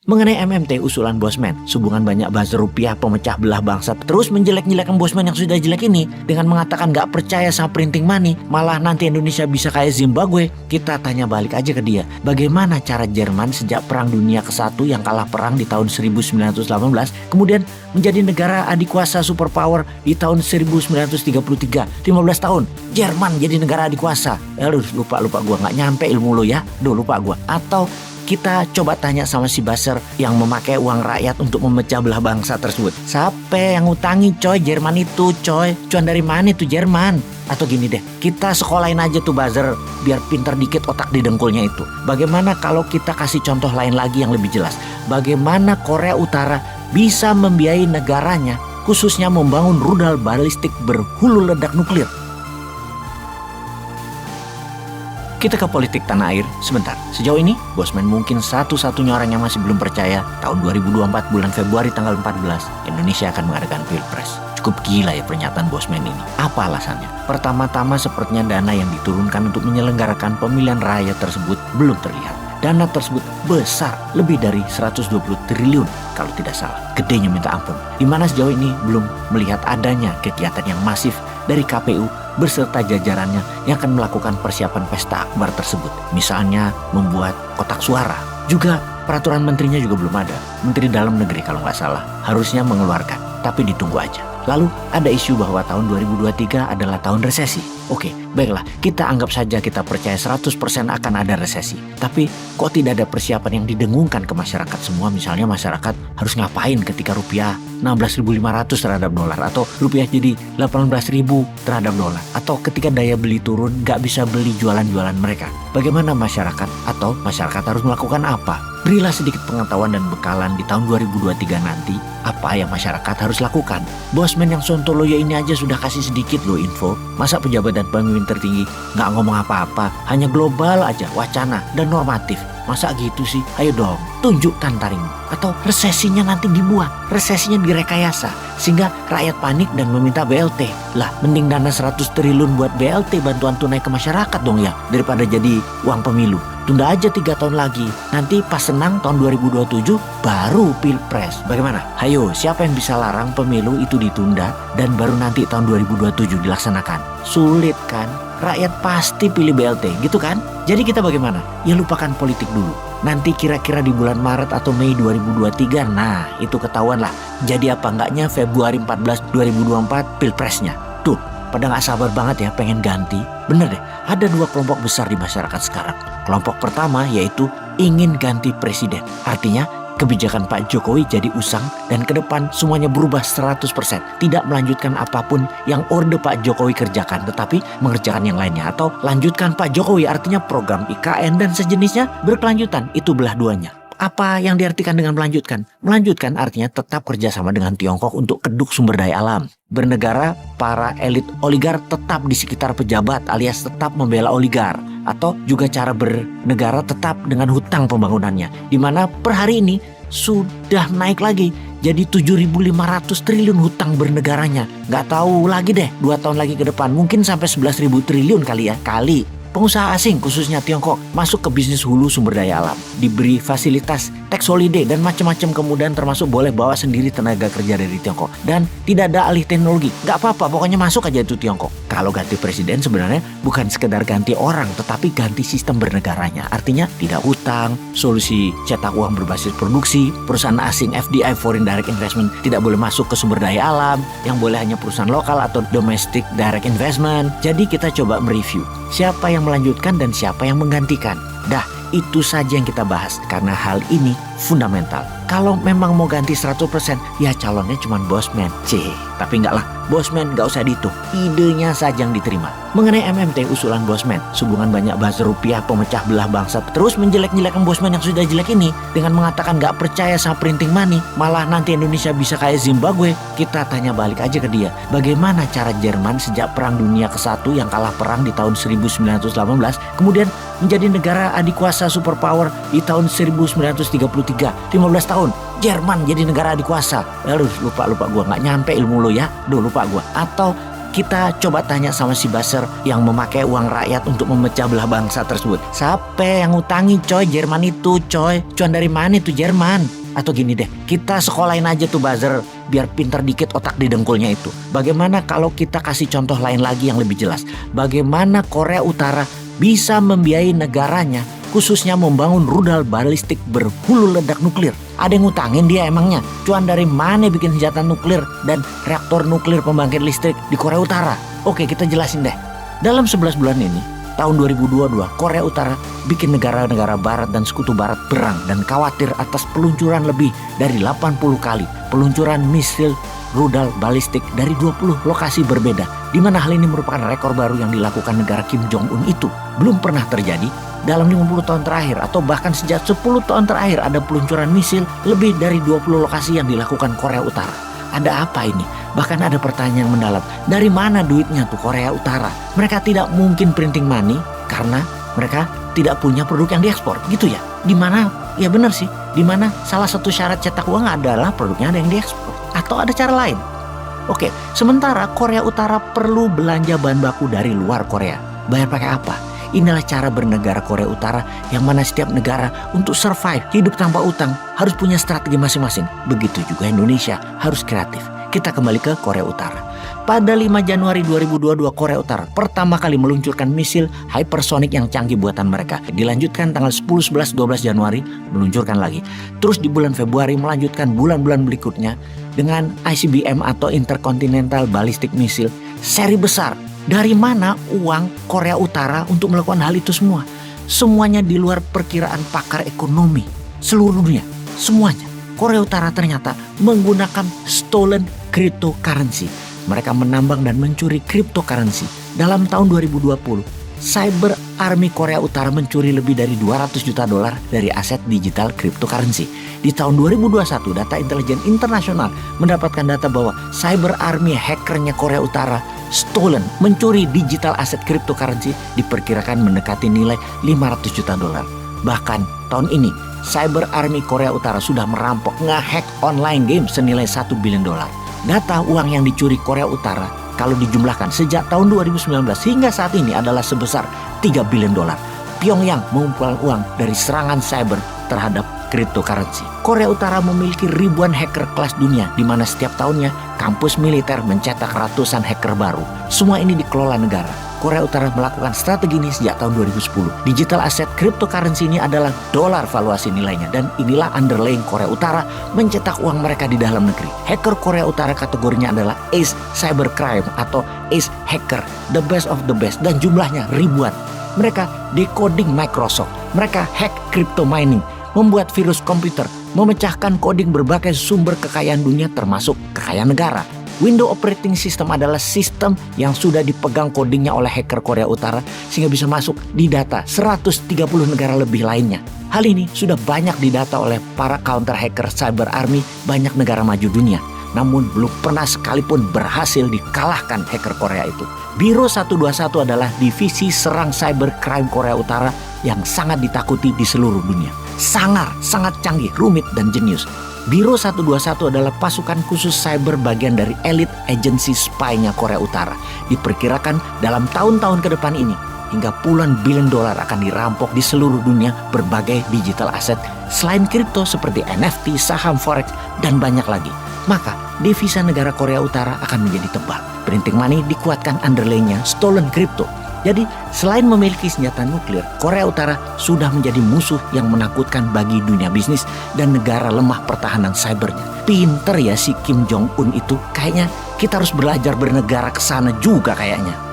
Mengenai MMT usulan Bosman, hubungan banyak buzzer rupiah pemecah belah bangsa terus menjelek-jelekan Bosman yang sudah jelek ini dengan mengatakan gak percaya sama printing money, malah nanti Indonesia bisa kayak Zimbabwe. Kita tanya balik aja ke dia, bagaimana cara Jerman sejak Perang Dunia ke-1 yang kalah perang di tahun 1918 kemudian menjadi negara adikuasa superpower di tahun 1933, 15 tahun Jerman jadi negara adikuasa. Lupa gua gak nyampe ilmu lo ya, lupa gua. Atau kita coba tanya sama si buzzer yang memakai uang rakyat untuk memecah belah bangsa tersebut. Siapa yang ngutangi coy Jerman itu coy? Cuan dari mana itu Jerman? Atau gini deh, kita sekolahin aja tuh buzzer biar pinter dikit otak di dengkulnya itu. Bagaimana kalau kita kasih contoh lain lagi yang lebih jelas? Bagaimana Korea Utara bisa membiayai negaranya khususnya membangun rudal balistik berhulu ledak nuklir? Kita ke politik tanah air sebentar. Sejauh ini, Bosman mungkin satu-satunya orang yang masih belum percaya tahun 2024 bulan Februari tanggal 14 Indonesia akan mengadakan Pilpres. Cukup gila ya pernyataan Bosman ini. Apa alasannya? Pertama-tama sepertinya dana yang diturunkan untuk menyelenggarakan pemilihan raya tersebut belum terlihat. Dana tersebut besar, lebih dari 120 triliun kalau tidak salah. Gedenya minta ampun. Di mana sejauh ini belum melihat adanya kegiatan yang masif dari KPU beserta jajarannya yang akan melakukan persiapan pesta akbar tersebut. Misalnya membuat kotak suara. Juga peraturan menterinya juga belum ada. Menteri Dalam Negeri kalau nggak salah harusnya mengeluarkan, tapi ditunggu aja. Lalu ada isu bahwa tahun 2023 adalah tahun resesi. Oke, baiklah, kita anggap saja kita percaya 100% akan ada resesi. Tapi kok tidak ada persiapan yang didengungkan ke masyarakat semua? Misalnya masyarakat harus ngapain ketika rupiah 16.500 terhadap dolar, atau rupiah jadi 18.000 terhadap dolar, atau ketika daya beli turun gak bisa beli jualan-jualan mereka. Bagaimana masyarakat atau masyarakat harus melakukan apa? Berilah sedikit pengetahuan dan bekalan di tahun 2023 nanti apa yang masyarakat harus lakukan. Bosman yang sontoloyo ini aja sudah kasih sedikit loh info. Masa pejabat dan pemimpin tertinggi gak ngomong apa-apa, hanya global aja, wacana dan normatif. Masa gitu sih? Ayo dong, tunjukkan taringmu. Atau resesinya nanti dibuat, resesinya direkayasa sehingga rakyat panik dan meminta BLT. Lah, mending dana 100 triliun buat BLT, bantuan tunai ke masyarakat dong ya, daripada jadi uang pemilu. Tunda aja 3 tahun lagi. Nanti pas senang tahun 2027 baru Pilpres. Bagaimana? Hayo, siapa yang bisa larang pemilu itu ditunda dan baru nanti tahun 2027 dilaksanakan? Sulit kan? Rakyat pasti pilih BLT, gitu kan? Jadi kita bagaimana? Ya lupakan politik dulu. Nanti kira-kira di bulan Maret atau Mei 2023, nah itu ketahuan lah. Jadi apa enggaknya Februari 14 2024 Pilpresnya. Tuh, pada gak sabar banget ya pengen ganti. Bener deh, ada 2 kelompok besar di masyarakat sekarang. Kelompok pertama yaitu ingin ganti presiden. Artinya kebijakan Pak Jokowi jadi usang dan ke depan semuanya berubah 100%. Tidak melanjutkan apapun yang orde Pak Jokowi kerjakan, tetapi mengerjakan yang lainnya. Atau lanjutkan Pak Jokowi, artinya program IKN dan sejenisnya berkelanjutan. Itu belah duanya. Apa yang diartikan dengan melanjutkan? Melanjutkan artinya tetap kerjasama dengan Tiongkok untuk keduk sumber daya alam. Bernegara, para elit oligar tetap di sekitar pejabat alias tetap membela oligar. Atau juga cara bernegara tetap dengan hutang pembangunannya. Di mana per hari ini sudah naik lagi. Jadi 7.500 triliun hutang bernegaranya. Gak tahu lagi deh 2 tahun lagi ke depan. Mungkin sampai 11.000 triliun kali ya. Pengusaha asing khususnya Tiongkok masuk ke bisnis hulu sumber daya alam, diberi fasilitas tax holiday dan macam-macam, kemudian termasuk boleh bawa sendiri tenaga kerja dari Tiongkok dan tidak ada alih teknologi. Gak apa-apa, pokoknya masuk aja itu Tiongkok. Kalau ganti presiden sebenarnya bukan sekedar ganti orang, tetapi ganti sistem bernegaranya. Artinya tidak hutang, solusi cetak uang berbasis produksi, perusahaan asing FDI (Foreign Direct Investment) tidak boleh masuk ke sumber daya alam, yang boleh hanya perusahaan lokal atau domestic direct investment. Jadi kita coba mereview siapa yang melanjutkan dan siapa yang menggantikan. Dah, itu saja yang kita bahas karena hal ini fundamental. Kalau memang mau ganti 100%, ya calonnya cuma Bosman. Tapi enggak lah, Bosman enggak usah dihitung. Idenya saja yang diterima. Mengenai MMT usulan Bosman, hubungan banyak buzzer rupiah pemecah belah bangsa terus menjelek-jelekan Bosman yang sudah jelek ini dengan mengatakan enggak percaya sama printing money, malah nanti Indonesia bisa kayak Zimbabwe. Kita tanya balik aja ke dia, bagaimana cara Jerman sejak Perang Dunia ke-1 yang kalah perang di tahun 1918 kemudian menjadi negara adikuasa superpower di tahun 1933, 15 tahun Jerman jadi negara adikuasa. Lupa gua nggak nyampe ilmu lo ya. Lupa gua. Atau kita coba tanya sama si buzzer yang memakai uang rakyat untuk memecah belah bangsa tersebut. Siapa yang ngutangi coy Jerman itu coy? Cuan dari mana itu Jerman? Atau gini deh, kita sekolahin aja tuh buzzer biar pintar dikit otak di dengkulnya itu. Bagaimana kalau kita kasih contoh lain lagi yang lebih jelas? Bagaimana Korea Utara bisa membiayai negaranya khususnya membangun rudal balistik berhulu ledak nuklir? Ada yang ngutangin dia emangnya? Cuan dari mana bikin senjata nuklir dan reaktor nuklir pembangkit listrik di Korea Utara? Oke, kita jelasin deh. Dalam 11 bulan ini, tahun 2022, Korea Utara bikin negara-negara barat dan sekutu barat berang dan khawatir atas peluncuran lebih dari 80 kali peluncuran misil rudal balistik dari 20 lokasi berbeda, di mana hal ini merupakan rekor baru yang dilakukan negara Kim Jong-un itu. Belum pernah terjadi dalam 50 tahun terakhir atau bahkan sejak 10 tahun terakhir ada peluncuran misil lebih dari 20 lokasi yang dilakukan Korea Utara. Ada apa ini? Bahkan ada pertanyaan yang mendalam. Dari mana duitnya tuh Korea Utara? Mereka tidak mungkin printing money karena mereka tidak punya produk yang diekspor, gitu ya? Di mana? Ya benar sih. Di mana salah satu syarat cetak uang adalah produknya ada yang diekspor. Atau ada cara lain? Oke, sementara Korea Utara perlu belanja bahan baku dari luar Korea. Bayar pakai apa? Inilah cara bernegara Korea Utara yang mana setiap negara untuk survive, hidup tanpa utang harus punya strategi masing-masing. Begitu juga Indonesia harus kreatif. Kita kembali ke Korea Utara. Pada 5 Januari 2022 Korea Utara pertama kali meluncurkan misil hypersonic yang canggih buatan mereka. Dilanjutkan tanggal 10, 11, 12 Januari meluncurkan lagi. Terus di bulan Februari melanjutkan bulan-bulan berikutnya dengan ICBM atau Intercontinental Ballistic Missile seri besar. Dari mana uang Korea Utara untuk melakukan hal itu semua? Semuanya di luar perkiraan pakar ekonomi seluruh dunia. Semuanya. Korea Utara ternyata menggunakan stolen cryptocurrency. Mereka menambang dan mencuri cryptocurrency. Dalam tahun 2020, Cyber Army Korea Utara mencuri lebih dari 200 juta dolar dari aset digital cryptocurrency. Di tahun 2021, Data Intelijen Internasional mendapatkan data bahwa Cyber Army hackernya Korea Utara stolen, mencuri digital aset cryptocurrency diperkirakan mendekati nilai 500 juta dolar. Bahkan tahun ini, Cyber Army Korea Utara sudah merampok nge-hack online game senilai 1 billion dolar. Data uang yang dicuri Korea Utara kalau dijumlahkan sejak tahun 2019 hingga saat ini adalah sebesar 3 billion dolar. Pyongyang mengumpulkan uang dari serangan cyber terhadap cryptocurrency. Korea Utara memiliki ribuan hacker kelas dunia di mana setiap tahunnya kampus militer mencetak ratusan hacker baru. Semua ini dikelola negara. Korea Utara melakukan strategi ini sejak tahun 2010. Digital aset cryptocurrency ini adalah dolar valuasi nilainya dan inilah underlying Korea Utara mencetak uang mereka di dalam negeri. Hacker Korea Utara kategorinya adalah ace cybercrime atau ace hacker, the best of the best dan jumlahnya ribuan. Mereka decoding Microsoft, mereka hack crypto mining, membuat virus komputer, memecahkan coding berbagai sumber kekayaan dunia termasuk kekayaan negara. Windows Operating System adalah sistem yang sudah dipegang codingnya oleh hacker Korea Utara sehingga bisa masuk di data 130 negara lebih lainnya. Hal ini sudah banyak didata oleh para counter hacker Cyber Army banyak negara maju dunia. Namun belum pernah sekalipun berhasil dikalahkan hacker Korea itu. Biro 121 adalah divisi serang cybercrime Korea Utara yang sangat ditakuti di seluruh dunia. Sangar, sangat canggih, rumit, dan jenius. Biro 121 adalah pasukan khusus cyber bagian dari elite agency spy-nya Korea Utara. Diperkirakan dalam tahun-tahun ke depan ini, hingga puluhan billion dolar akan dirampok di seluruh dunia berbagai digital asset selain kripto seperti NFT, saham, forex, dan banyak lagi. Maka devisa negara Korea Utara akan menjadi tebal. Printing money dikuatkan underlay-nya stolen crypto. Jadi selain memiliki senjata nuklir, Korea Utara sudah menjadi musuh yang menakutkan bagi dunia bisnis dan negara lemah pertahanan cybernya. Pinter ya si Kim Jong-un itu, kayaknya kita harus belajar bernegara ke sana juga kayaknya.